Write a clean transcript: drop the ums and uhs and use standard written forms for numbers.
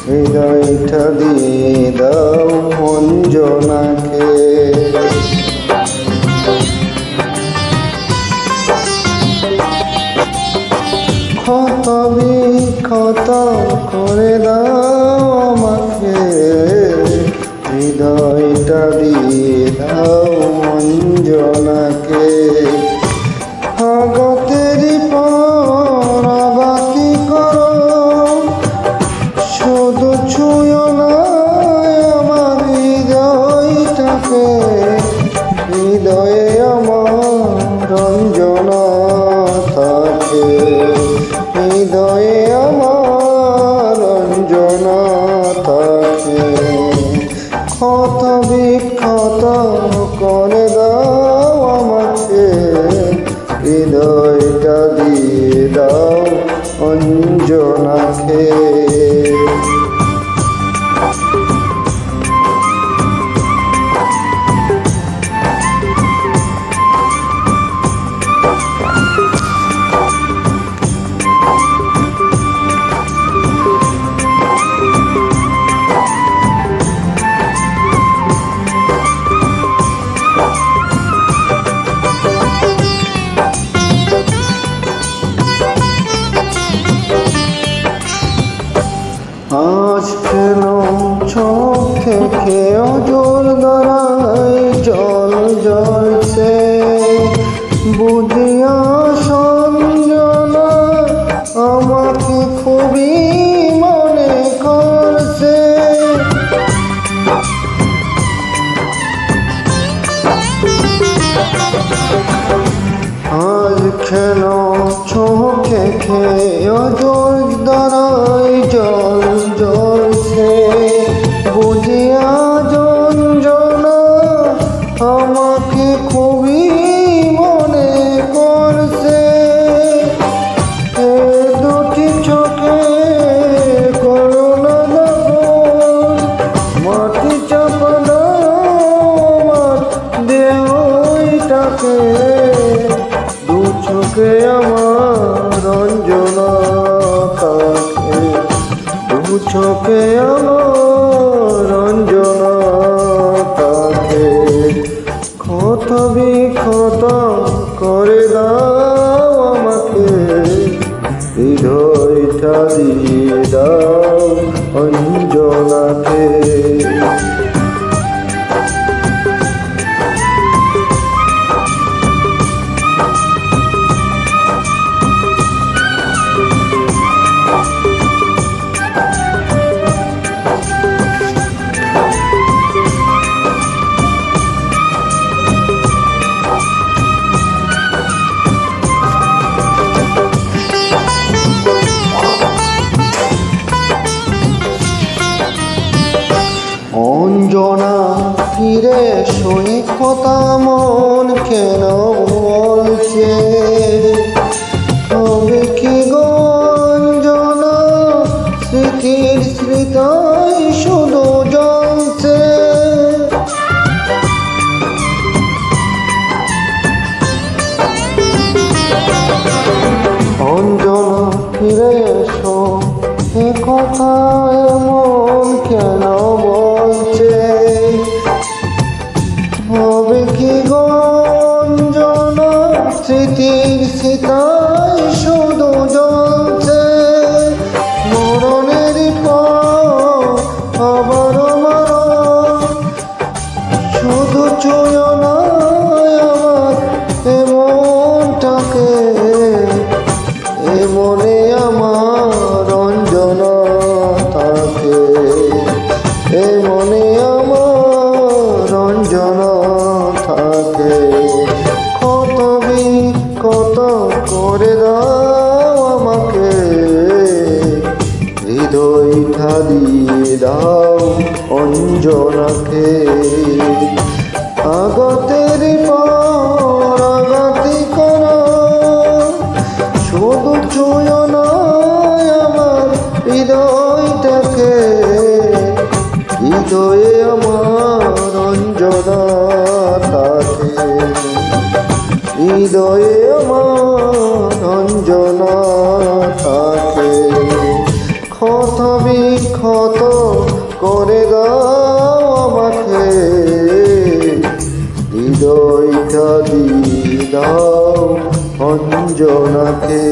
হৃদয়টা দিয়ে দাও অঞ্জনাকে। ক্ষত বিক্ষত করে দাও আমাকে, হৃদয়টা দিয়ে দাও অঞ্জনাকে। আগতেরই পর আগাতি করো, শুধু ছুঁয়ো না আমার হৃদয়টাকে। হৃদয়ে আমার অঞ্জনা থাকে, হৃদয়ে আমার অঞ্জনা থাকে। ক্ষত বিক্ষত করে দাও আমাকে, হৃদয়টা দিয়ে দাও অঞ্জনাকে। আজ কেন চোখ থেকে অজর ধারায় জল ঝরছে, বুঝিয়া সঞ্জনা আমাকে খুবই মনে করছে। আজ কেন চোখে খেয়ে অজর ধারায় জল ঝরছে, বুঝিয়া যন্ত্রণা আমাকে খুবই মনে করছে। এ দুটি চোখে করোনা দাফন, মাটি চাপানো আমার দেহটাকে। দু চোখে আমার অঞ্জনা থাকে, দু চোখে আমার অঞ্জনা থাকে। ক্ষত বিক্ষত করে দাও আমাকে, হৃদয়টা দিয়ে দাও অঞ্জনাকে। অঞ্জনা ফিরে শুই কথা মন কেন বলছে, তবে কি গো অঞ্জনা স্মৃতির স্মৃতায় শুধু জ্বলছে। অঞ্জনা ফিরে এসো, এ কথা এমন কেন বলছে, হবে কি গো অঞ্জনা স্মৃতির সীতায় শুধু জ্বলছে। মরণের পর আবার মরণ, শুধু ছুঁয়ো না আমার এমনটাকে। মনে আমার অঞ্জনা থাকে, এ মনে আমার অঞ্জনা থাকে। কত কত করে দাও আমাকে, হৃদয়টা দিয়ে দাও অঞ্জনাকে। আগতের পর আগাতি করো, শুধু ছুঁয়ো না আমার হৃদয়টাকে। হৃদয়ে আমার অঞ্জনা থাকে, হৃদয়ে আমার অঞ্জনা থাকে। ক্ষত করে দাও আমাকে, হৃদয়টা দিয়ে দাও অঞ্জনাকে।